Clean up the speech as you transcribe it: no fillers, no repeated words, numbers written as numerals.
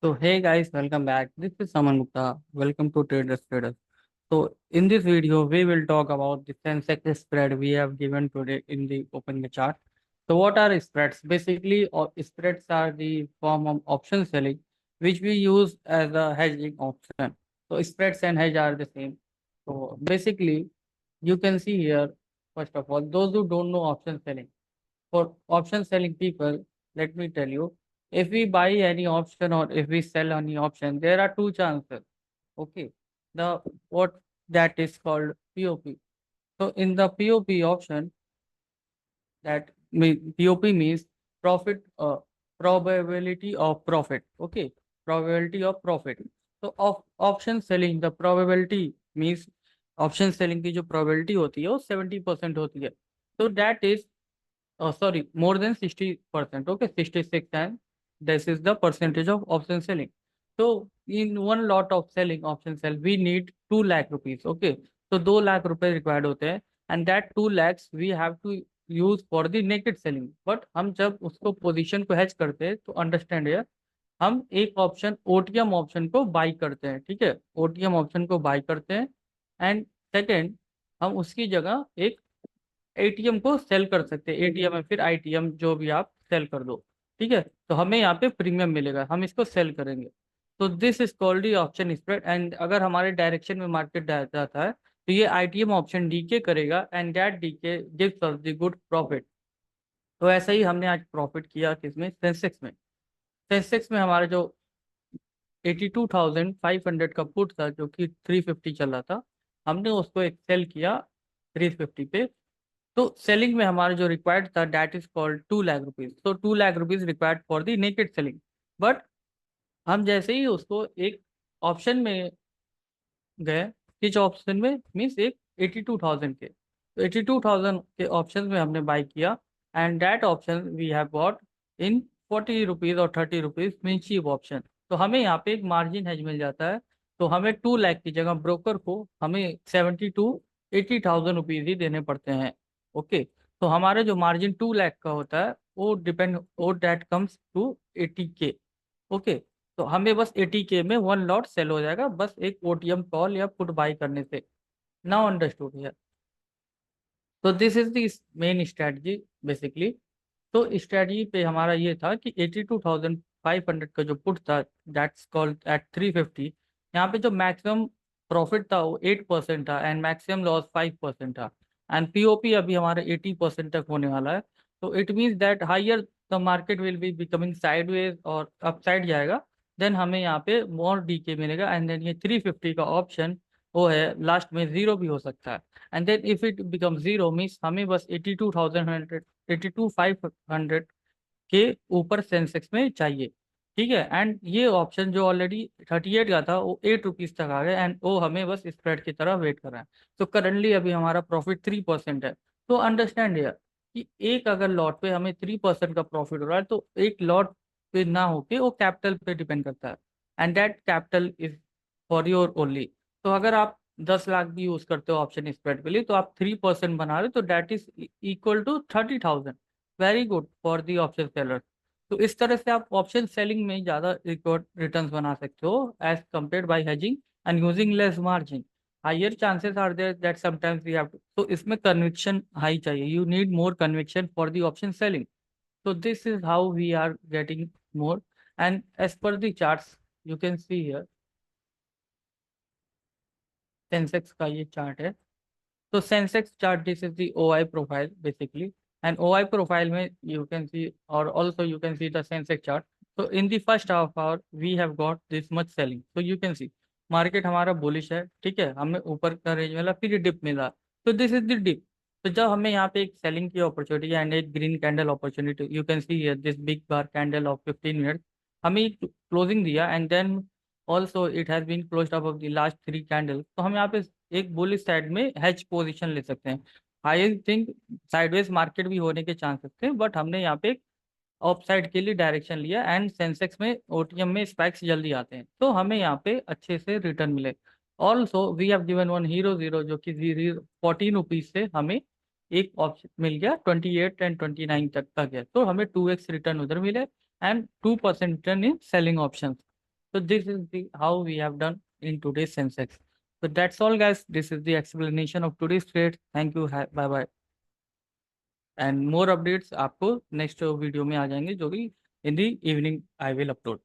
So hey guys, welcome back. This is Saman Gupta. Welcome to Traders Traders. So in this video, we will talk about the Sensex spread we have given today in the open chart. So what are spreads? Basically, spreads are the form of option selling which we use as a hedging option. So spreads and hedge are the same. So basically, you can see here, first of all, those who don't know option selling. For option selling people, let me tell you, if we buy any option or if we sell any option, there are two chances. Okay. The what that is called POP. So in the POP option, POP means profit, probability of profit. Okay. Probability of profit. So of option selling, the probability means option selling की जो probability होती है वो 70% होती है. So that is sorry, more than 60%. Okay, 66, and this is the percentage of option selling. So in one lot of selling option sell, we need 2 lakh rupees. Okay, so 2 lakh रुपए required होते हैं, and that 2 lakhs we have to use for the naked selling. But हम जब उसको position को hedge करते हैं तो अंडरस्टैंड है, हम एक ऑप्शन ओटीएम ऑप्शन को बाई करते हैं. ठीक है, ओटीएम ऑप्शन को बाई करते हैं, एंड सेकेंड हम उसकी जगह एक एटीएम को सेल कर सकते हैं. एटीएम है फिर आईटीएम, जो भी आप सेल कर दो. ठीक है, तो हमें यहाँ पे प्रीमियम मिलेगा, हम इसको सेल करेंगे. तो this is called the option spread. And अगर हमारे डायरेक्शन में मार्केट जाता है तो ये आईटीएम ऑप्शन डीके करेगा, and that decay gives us the good profit. तो ऐसा ही हमने आज प्रॉफिट किया किसमें, सेंसेक्स में. सेंसेक्स में हमारा जो 82,500 का पुट था जो कि 350 चल रहा था, हमने उसको एक सेल किया 350 पे. तो सेलिंग में हमारा जो रिक्वायर्ड था that is called 2 lakh rupees. तो 2 lakh rupees required for the naked selling. But हम जैसे ही उसको एक ऑप्शन में गए, किस ऑप्शन में मीन्स एक 82,000 के, तो 82,000 के ऑप्शन में हमने बाई किया, and that option we have got in 40 rupees और 30 रुपीज मीन चीप ऑप्शन. तो हमें यहाँ पे एक मार्जिन हेज मिल जाता है. तो हमें 2 लाख की जगह ब्रोकर को हमें 70 to 80,000 रुपीज ही देने पड़ते हैं. ओके, तो हमारा जो मार्जिन 2 लाख का होता है वो डिपेंड, वो that comes to 80K. Okay, तो हमें बस 80K में वन लॉट सेल हो जाएगा, बस एक ओटीएम कॉल या पुट बाई करने से. नाउ अंडरस्टूड है. तो this is the main strategy basically. तो स्ट्रेटजी पे हमारा ये था कि 82,500 का जो पुट था दैट्स कॉल्ड एट 350. यहाँ पे जो मैक्सिमम प्रॉफिट था वो 8% था, एंड मैक्सिमम लॉस 5% था. एंड पीओपी अभी हमारा 80% तक होने वाला है. तो it means that higher the market will be becoming sideways और अपसाइड जाएगा, देन हमें यहाँ पे मोर डीके मिलेगा. एंड देन ये 350 का ऑप्शन वो है लास्ट में जीरो भी हो सकता है. And then if it become zero means हमें बस 82,500 के ऊपर सेंसेक्स में चाहिए. ठीक है, एंड ये ऑप्शन जो ऑलरेडी 38 का था वो 8 रुपीज तक आ गया, एंड वो हमें बस स्प्रेड की तरह वेट कर रहा है. तो करंटली अभी हमारा प्रॉफिट 3% है. तो अंडरस्टैंड है कि एक अगर लॉट पे हमें 3% का प्रॉफिट हो रहा है तो एक लॉट पे ना होके वो कैपिटल पे डिपेंड करता है, and that capital is for your only. तो अगर आप 10 लाख भी यूज करते हो ऑप्शन स्प्रेड के लिए तो आप 3% बना रहे हो, तो that is equal to 30,000. Very good for the option seller. तो इस तरह से आप ऑप्शन सेलिंग में ज़्यादा रिकॉर्ड रिटर्न्स बना सकते हो as compare by hedging and using less margin. Higher chances are there that sometimes we have to, तो इसमें कन्विक्शन हाई चाहिए. You need more conviction for the option selling. So this is how we are getting more. And as per the charts, you can see here Sensex का ये chart है. तो Sensex chart this is the OI profile basically. And OI profile में you can see और also you can see the Sensex chart. तो in the first half hour we have got this much selling. तो you can see market हमारा bullish है. ठीक है, हमें ऊपर का रेंज मिला फिर डिप मिला. तो दिस इज द डिप. तो जब हमें यहाँ पे एक सेलिंग की अपॉर्चुनिटी एंड एक green candle opportunity, you can see here this big bar candle of 15 minutes, हमें क्लोजिंग दिया, and then also it has been closed above the last 3 candle. तो हम यहाँ पे एक बुलिश साइड में हेज पोजीशन ले सकते हैं. आई थिंक साइडवेज मार्केट भी होने के चांसेस थे, बट हमने यहाँ पे ऑफ साइड के लिए डायरेक्शन लिया, एंड सेंसेक्स में ओटीएम में स्पाइक्स जल्दी आते हैं तो हमें यहाँ पे अच्छे से रिटर्न मिले. Also we have given one hero zero जो कि 14 रुपीज से हमें एक ऑप्शन मिल गया 28 एंड 29 तक का गया, तो हमें 2x रिटर्न उधर मिले, and 2% return in selling option. So this is the how we have done in today's Sensex. So that's all guys. This is the explanation of today's trade. Thank you. Bye bye. And more updates आपको next video में आ जाएंगे जो कि in the evening I will upload.